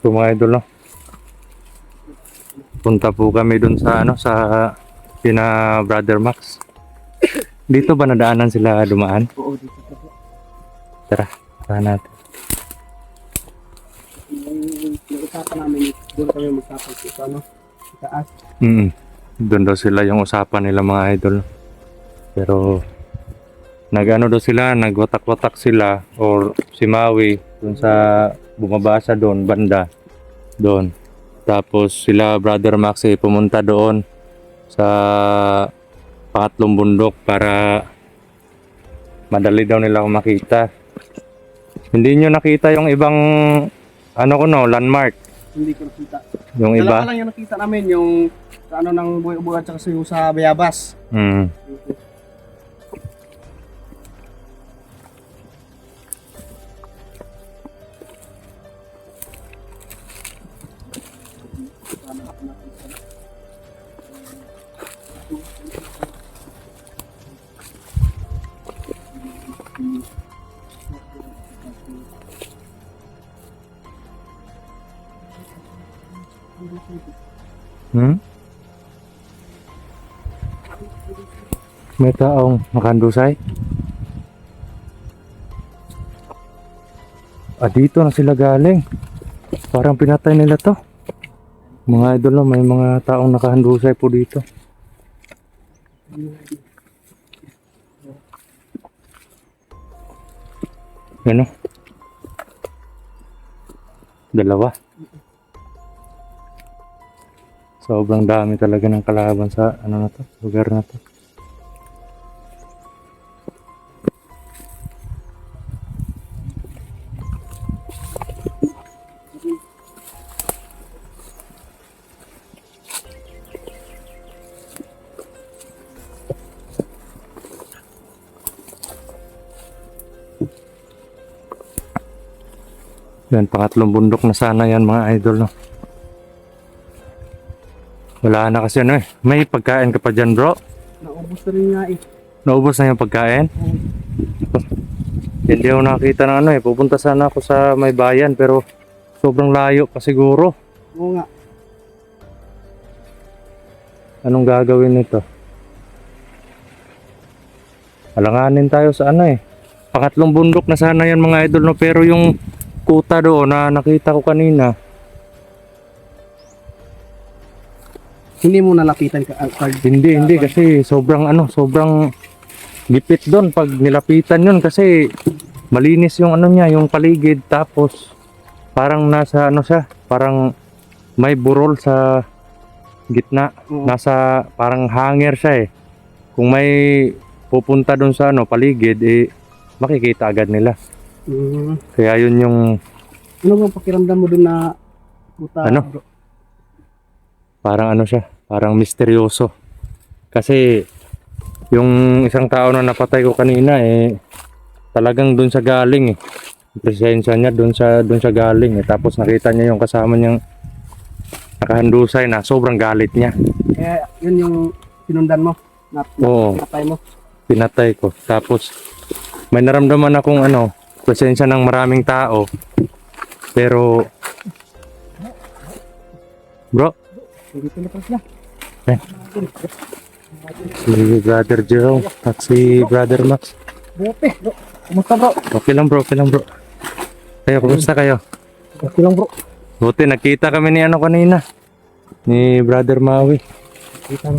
So mga idol, no? Punta po kami dun sa sa sina Brother Max. Dito ba nadaanan sila dumaan? Oo, dito po. Tara, tara natin. Yung usapan namin, doon kami mag-usapan sa ano, sa taas. Doon daw sila yung usapan nila mga idol. Pero nag-ano daw sila, nagwatak-watak sila or si Maui dun sa bumaba sa doon, banda doon. Tapos sila Brother Max pumunta doon sa pangatlong bundok para madali daw nila ako makita. Hindi nyo nakita yung ibang ano ko no, landmark. Hindi ko nakita. Yung Dalawa iba. lang yung nakita namin, yung sa ano ng buhay-buhay at saka yung sa Bayabas. Hmm. Hmm? May taong nakandusay. Dito na sila galing. Parang pinatay nila to. Mga idol, may mga taong nakahandusay po dito. Ano? Dalawa. Sobrang dami talaga ng kalaban sa ano na to, lugar na to. Yan, pangatlong bundok na sana yan mga idol, no? Wala na kasi ano eh. May pagkain ka pa dyan, bro? Naubos na rin nga eh. Naubos na yung pagkain? Hindi ako nakita ng ano eh. Pupunta sana ako sa may bayan pero sobrang layo pa siguro. Oo nga. Anong gagawin nito? Alanganin tayo sa ano eh. Pangatlong bundok na sana yan mga idol, no? Pero yung kuta doon na nakita ko kanina, Hindi mo nalapitan ka card. hindi kasi sobrang sobrang gipit doon pag nilapitan yun kasi malinis yung ano niya, yung paligid, tapos parang nasa siya, parang may burol sa gitna, nasa parang hanger siya eh. Kung may pupunta doon sa paligid makikita agad nila. Kaya yun yung Ano bang pakiramdam mo dun na puta? Ano? Bro? parang siya, parang misteryoso. Kasi yung isang tao na napatay ko kanina talagang doon sa galing eh. Presensya niya doon sa galing eh. Tapos nakita niya yung kasama niyang nakahandusay na sobrang galit niya. Kaya yun yung sinundan mo? Oo. Pinatay mo? Pinatay ko. Tapos may naramdaman akong presensya ng maraming tao. Pero bro, Dito na sila. si Brother Jerome at si Brother Max. Bote, bro. Kumusta bro? Okay lang bro, okay lang bro. Kayo, kumusta kayo? Okay lang bro. Buti nakita kami ni kanina, ni Brother Maui.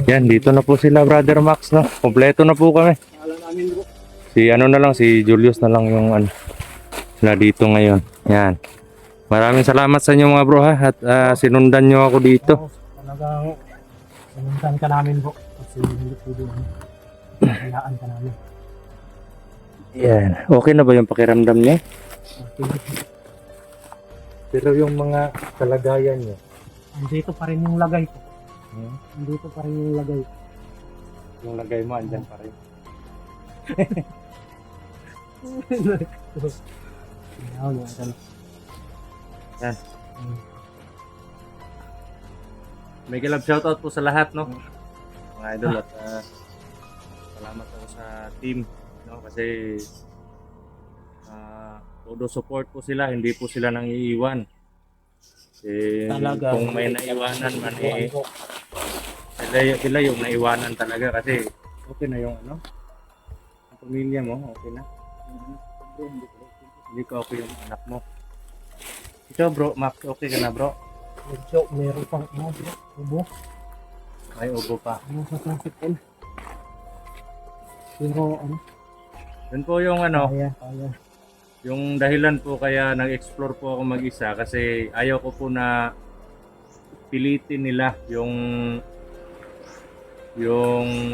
Yan, dito na po sila Brother Max, no? Kompleto na po kami. Alam namin bro. Si na lang, si Julius na lang yung na dito ngayon. Yan. Maraming salamat sa inyo mga bro ha, at sinundan nyo ako dito. Talagang sinundan ka namin bro. Kasi hindi pwede hayaan ka namin. Yan. Okay na ba yung pakiramdam niya? Okay. Pero yung mga kalagayan niya. Andito pa rin yung lagay ko. Andito pa rin yung lagay. Yung lagay mo andyan pa rin. Yan. May galab shoutout po sa lahat, no? Mga idol, at salamat ako sa team, no? Kasi todo support po sila, hindi po sila nang iiwan. Talaga. Kung may naiwanan man eh, Po. sila yung naiwanan talaga kasi okay na yung ano, ang pamilya mo, okay na. Hindi ka okay yung anak mo. Ikaw bro, Max, okay ka na bro? Medyo meron pang ano, bro, ubo. May ubo pa. Ano sa traffic ko? Pero ano, Yun po yung ano, kaya. yung dahilan po kaya nag-explore po ako mag-isa kasi ayaw ko po na pilitin nila yung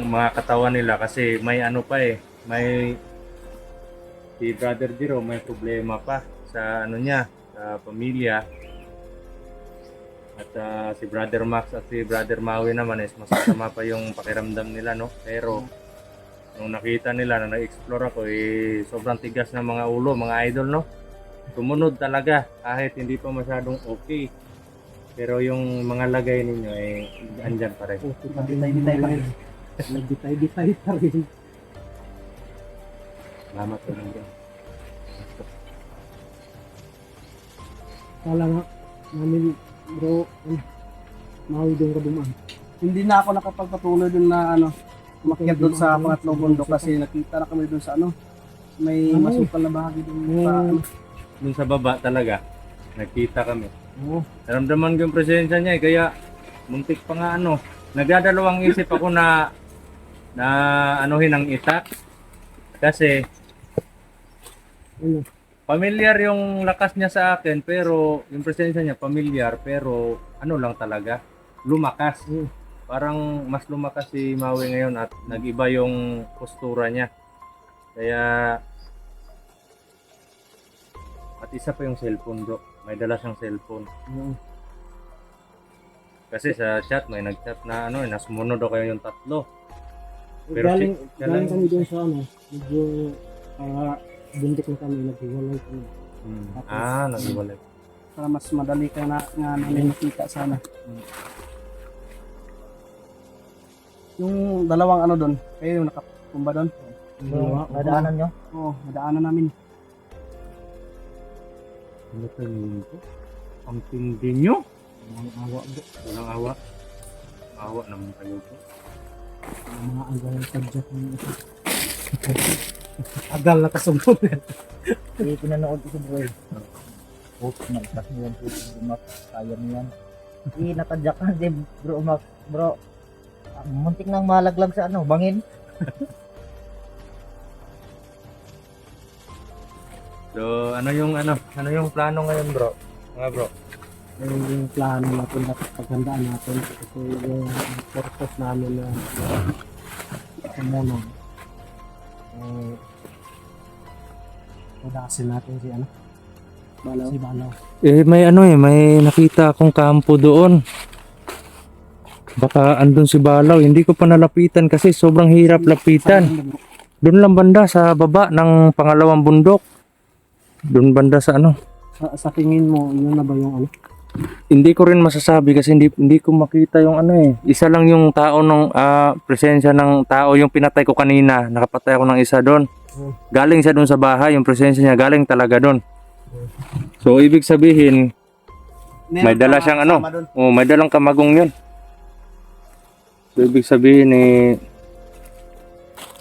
mga katawan nila kasi may ano pa eh, may si Brother Jiro may problema pa sa ano niya, sa pamilya. At si Brother Max at si Brother Maui naman is masama pa yung pakiramdam nila, no? Pero nung nakita nila na nag-explore ako eh sobrang tigas ng mga ulo, mga idol, no? Sumunod talaga kahit hindi pa masyadong okay. Pero yung mga lagay ninyo eh andyan pa rin. Bitay-bitay pa rin. Bitay-bitay pa rin. Salamat po lang dyan. Kala nga namin, bro, mawi doon ka dumaan. Hindi na ako nakapagpatuloy dun na ano, umakyat doon sa pangatlong bundok kasi nakita na kami doon sa ano, may Ano? masukal na bahagi doon sa ano. Dun sa baba talaga, nagkita kami. Oo. Naramdaman ko yung presensya niya eh, kaya muntik pa nga ano. Nagdadalawang isip ako na anuhin ang itak. Kasi Ano? familiar yung lakas niya sa akin pero yung presensya niya familiar pero ano lang talaga, lumakas. Mm. Parang mas lumakas si Maui ngayon at nag-iba yung postura niya. Kaya at isa pa yung cellphone bro. May dala siyang cellphone. Ano? Kasi sa chat may nag-chat na ano, nasumunod ako yung tatlo. Pero Galing, siya galing lang- kami doon sa ano, medyo buntik na kami, naghiwalay kami. Nagwalay. Para mas madali ka na nga namin nakita sana. Yung dalawang ano doon, kayo yung nakatumba doon. Nadaanan nyo? Oo, nadaanan namin. Ano ito? Ang tindi nyo? Walang awa bro. Walang awa. Awa naman kayo po. Mga agal tadyak ng ito. Agal na kasunod. Eh, pinanood ko sa bro eh. Oh, nagtas mo yan po, Bro Max. Kaya mo yan. Eh, natadyak ka din, Bro Max. Bro, muntik nang malaglag sa ano, bangin. So, ano yung plano ngayon bro? Mga bro. Yung plano natin, dapat paghandaan natin. Kasi yung purpose namin na sumunod. Udasin natin si ano? Balaw. Si Balaw. May nakita akong kampo doon. Baka andun si Balaw. Hindi ko pa nalapitan kasi sobrang hirap lapitan. Doon lang banda sa baba ng pangalawang bundok. Doon banda sa ano. Sa tingin mo, yun na ba yung ano? Hindi ko rin masasabi kasi hindi ko makita yung ano eh. Isa lang yung tao ng presensya ng tao yung pinatay ko kanina. Nakapatay ako ng isa doon. Galing siya doon sa bahay, yung presensya niya galing talaga doon. So ibig sabihin, may dala siyang ano. kasama doon. Oh, may dalang kamagong 'yun. So ibig sabihin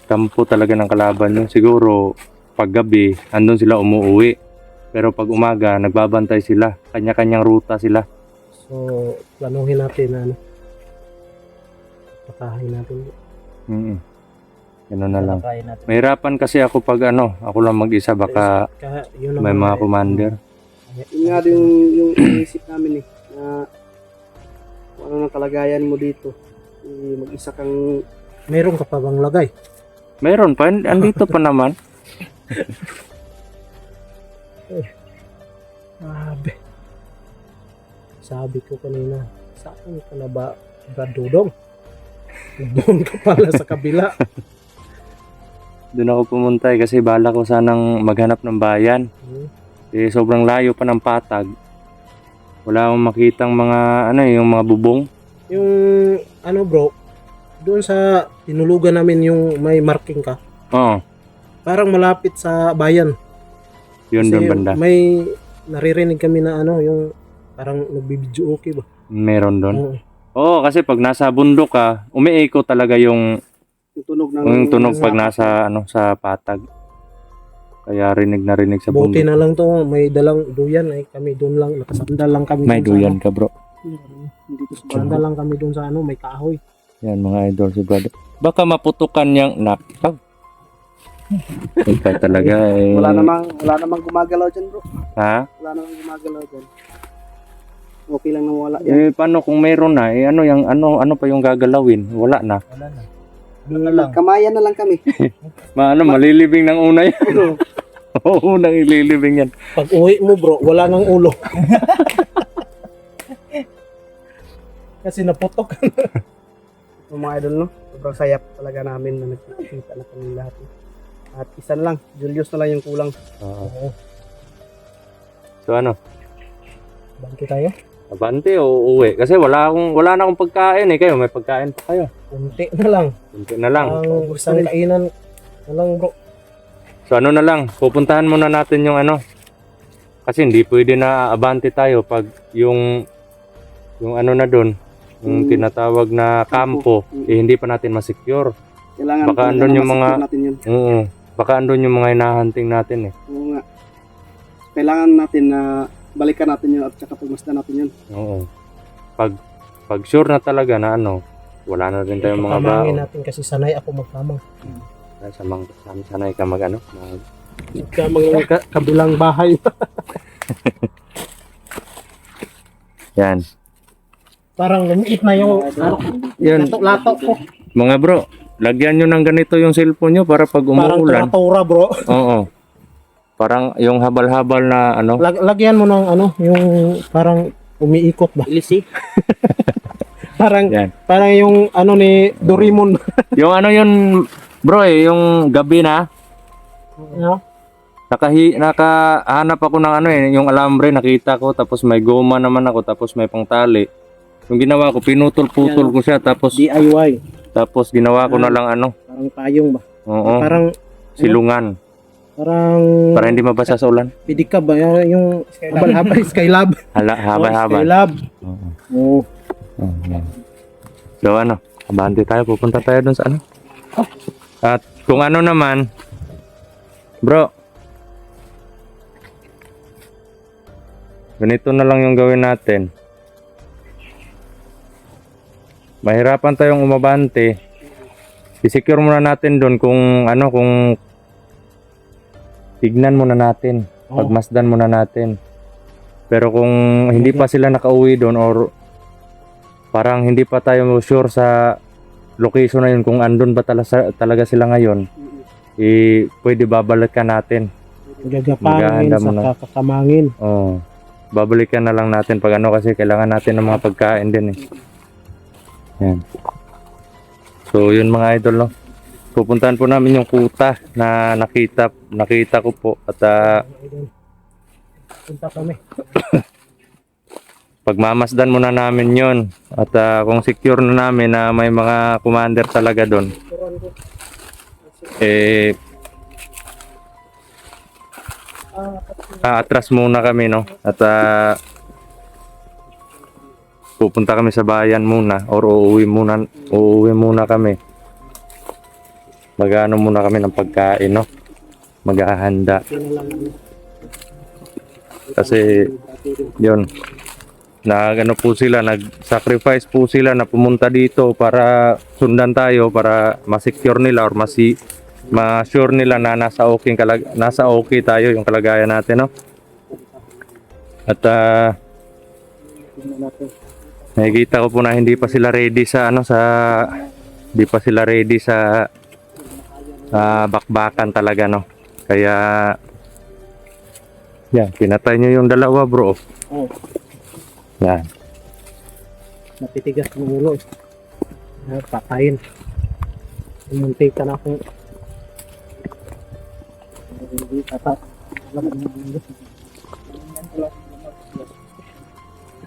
kampo talaga ng kalaban yun. Siguro paggabi andun sila umuwi. Pero pag umaga nagbabantay sila. Kanya-kanyang ruta sila. So, planuhin natin na ano? Patahin natin. Ganun na lang. Kaya natin. Mahirapan kasi ako pag ako lang mag-isa baka Kaya, yun may naman mga eh. commander. Yun nga din yung iniisip namin eh, na kung ano ng kalagayan mo dito. Eh, mag-isa kang Meron ka pa bang lagay? Meron pa, andito pa naman. Sabi. Sabi ko kanina, saan ka na ba, Brad Dudong? Doon ka pala sa kabila. Doon ako pumunta kasi bala ko sanang maghanap ng bayan. Sobrang layo pa ng patag. Wala akong makitang mga yung mga bubong. Yung ano bro, doon sa tinulugan namin yung may marking ka, Oo, parang malapit sa bayan. yun Kasi doon banda. may naririnig kami na ano, yung Parang nagbibidyo okay ba? Meron doon. Oo. Oo, kasi pag nasa bundok ka, umiikot talaga yung Yung tunog ng tunog pag nasa sa patag. Kaya rinig na rinig sa Buti bundok. na lang to, may dalang duyan ay kami doon lang, nakasandal lang kami May doon duyan ka, bro. dito sa Sandal lang kami doon sa may kahoy. Yan, mga idol si brother. Baka maputukan niyang nakpag. Ikaw talaga eh. wala namang gumagalaw dyan, bro. Ha? Wala namang gumagalaw dyan. Okay lang na wala yan. Eh, paano kung meron na? Eh, ano pa yung gagalawin? Wala na. Wala na. Di lang. Kamayan na lang kami. Malilibing ng una yan. Oo, nang ililibing yan. Pag uwi mo bro, wala nang ulo. Kasi naputok. Yung mga idol, no? Sobrang sayap talaga namin na nagkikita na kami lahat. At isa na lang, Julius na lang yung kulang. Oo. So ano? Banti tayo. Abante o uwi? Kasi wala na akong pagkain eh. Kayo, may pagkain pa kayo. Kunti na lang. Kunti na lang. Ang isang kainan na lang bro. So ano na lang, pupuntahan muna natin yung ano. Kasi hindi pwede na abante tayo pag yung ano na doon, yung tinatawag na kampo, eh hindi pa natin ma-secure. Kailangan Baka talaga andun na yung mga- ma-secure natin yun. Oo. Baka andun yung mga hinahunting natin eh. Oo nga. Kailangan natin na balikan natin yun at saka pagmasdan natin yun. Oo. Pag sure na talaga na ano, wala na rin tayong mga Pamangin baon. natin kasi sanay ako magkamang. Sanay ka mag ano. Kamang lang kabilang bahay. Yan. Parang lumiit na yung Yan. lato ko. Mga bro, lagyan nyo ng ganito yung cellphone nyo para pag Parang umuulan. tura bro. Oo. Parang yung habal-habal na ano. Lagyan mo ng ano, yung parang umiikot ba? Ilisi. Parang Yan. parang yung ano ni Doraemon. Yung ano yun, bro yung gabi na. Ano? Nakahanap ako ng ano yung alambre, nakita ko, tapos may goma naman ako, tapos may pangtali. Yung ginawa ko, pinutol-putol ko siya, tapos DIY. ginawa ko na lang ano. Parang payong ba? Oo. Parang Silungan. parang Para hindi mabasa sa ulan. pedicab ba? Yung habal-habal Skylab. Habal-habal. Skylab. Oo. Oo. Oh, yan. So ano, abante tayo, pupunta tayo dun sa ano. At kung ano naman, bro, ganito na lang yung gawin natin. Mahirapan tayong umabante. I-secure muna natin doon kung ano, kung tignan muna natin, pagmasdan muna natin. Pero kung hindi pa sila nakauwi doon or parang hindi pa tayo sure sa location na yun, kung andun ba talaga sila ngayon, pwede babalikan natin. Gagapangin Maghahanda sa muna. kakamangin. Oo. Babalikan na lang natin pag ano, kasi kailangan natin ng mga pagkain din eh. Yan. So yun mga idol, no. Pupuntahan po namin yung kuta na nakita ko po at Punta kami. pagmamasdan muna namin yon at kung secure na namin na may mga commander talaga doon, eh atras muna kami, no, at pupunta kami sa bayan muna or uuwi muna kami. Mag-ano muna kami ng pagkain, no, maghahanda kasi yun, ano po sila, nag-sacrifice po sila na pumunta dito para sundan tayo, para ma-secure nila or ma-sure nila na nasa okay tayo yung kalagayan natin, no. At nakikita ko po na hindi pa sila ready sa bakbakan talaga, no. Kaya yan, pinatay nyo yung dalawa, bro. Oh, Yan. napitigas ng ulo. Patayin. Muntik ka na akong hindi tatat.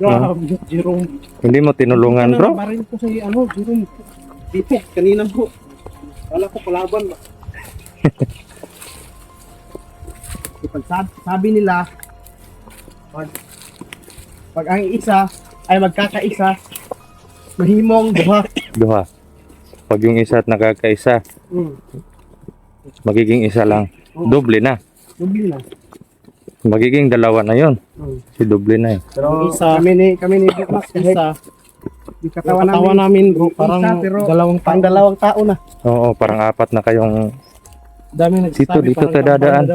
Grabe, Jerome. Hindi mo tinulungan, bro? Nabarin ko sa Jerome. Dito, kanina po. Wala ko palaban ba? Sabi nila, Pag ang isa ay magkakaisa, mahimong duha. Duha. Pag yung isa at nakakaisa, magiging isa lang. Doble na. Dubli na. Magiging dalawa na yon. Si doble na eh. Pero isa, Kami ni Big Max kahit isa, yung katawan katawan namin bro, parang isa, pero dalawang pang dalawang tao na. Oo, parang apat na kayong dami nagsasabi. dito tayo dadaan.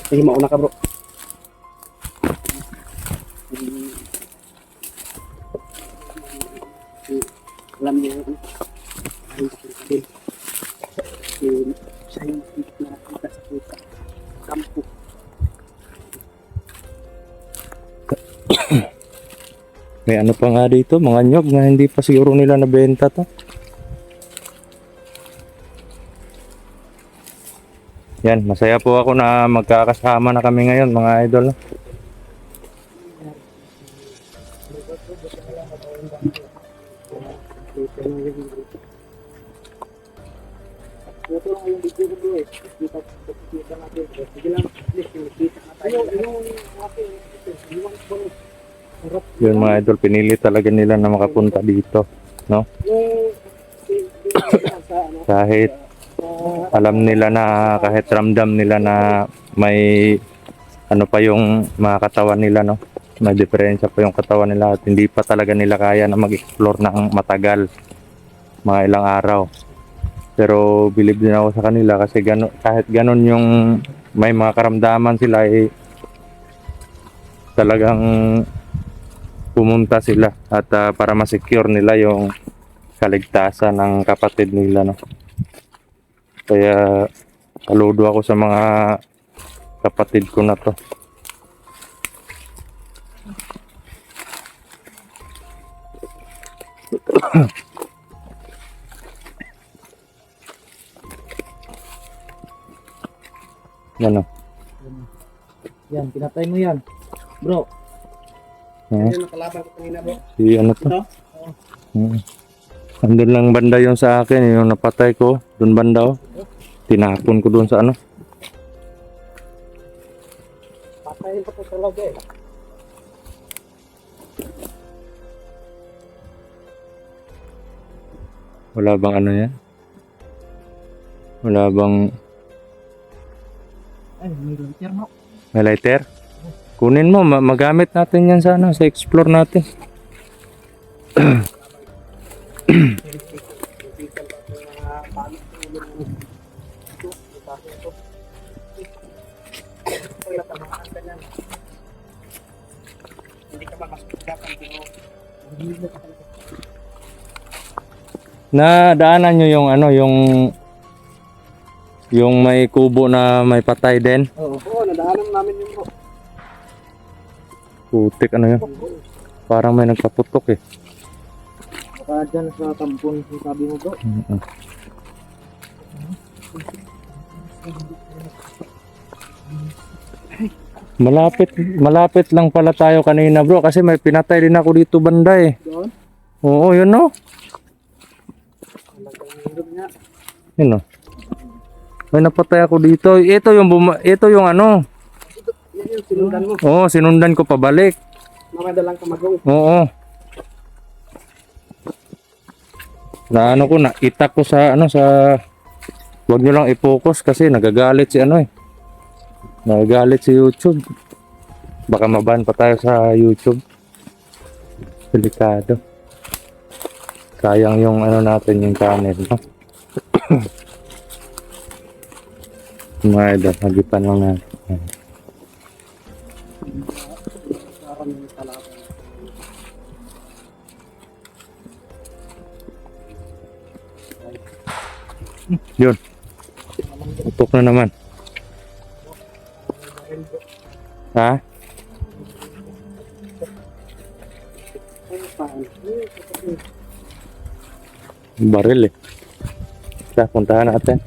Sige, mauna ka bro. Alam niyo yung siya yung nakakita sa puta. Kampo. May ano pa nga dito, mga nyog na hindi pa siguro nila nabenta to. Yan, masaya po ako na magkakasama na kami ngayon mga idol. Ito lang yung video ko bro eh. Kita natin. Sige lang, please, kita na tayo. Yung aking, yung bonus. Yun mga idol, pinili talaga nila na makapunta dito, no? Kahit alam nila na, kahit ramdam nila na may ano pa yung mga katawan nila, no? May diferensya pa yung katawan nila at hindi pa talaga nila kaya na mag-explore ng matagal, mga ilang araw. Pero believe din ako sa kanila kasi kahit ganon yung may mga karamdaman sila eh, talagang pumunta sila at para ma-secure nila yung kaligtasan ng kapatid nila, no. Kaya saludo ako sa mga kapatid ko na to. Yan o. Yan, pinatay mo yan. Bro, Yung nakalaban ko kanina bro. Si ano to? Ito? Andun lang banda yung sa akin, yung napatay ko. Doon banda oh. Tinapon ko doon sa ano. Patayin pa ito talaga eh. Wala bang ano yan? Wala bang ay, may lighter mo. may lighter? Kunin mo, magamit natin yan sa ano, sa explore natin. Hindi ka ba mas pagkakan pero Nadaanan nyo yung ano, yung may kubo na may patay din. oo, nadaanan namin yun bro. Putik ano yun. Parang may nagpaputok eh. Baka dyan sa tampon, sabi mo bro. Malapit lang pala tayo kanina bro kasi may pinatay din ako dito banda eh. Doon? Oo, yun no. Yun no. May napatay ako dito. Ito yung ano. Yan yung sinundan mo. Oo, sinundan ko pabalik. Namadalang kamagong. Oo. Na ano ko, nakita ko sa ano sa wag nyo lang i-focus kasi nagagalit si ano eh. Nagagalit si YouTube. Baka maban pa tayo sa YouTube. Delikado. Sayang yung ano natin yung channel, no? Mga idol, hagipan lang natin. Parang yung kalaban. Yun. Utok na naman. Ha? Baril eh. Puntahan natin.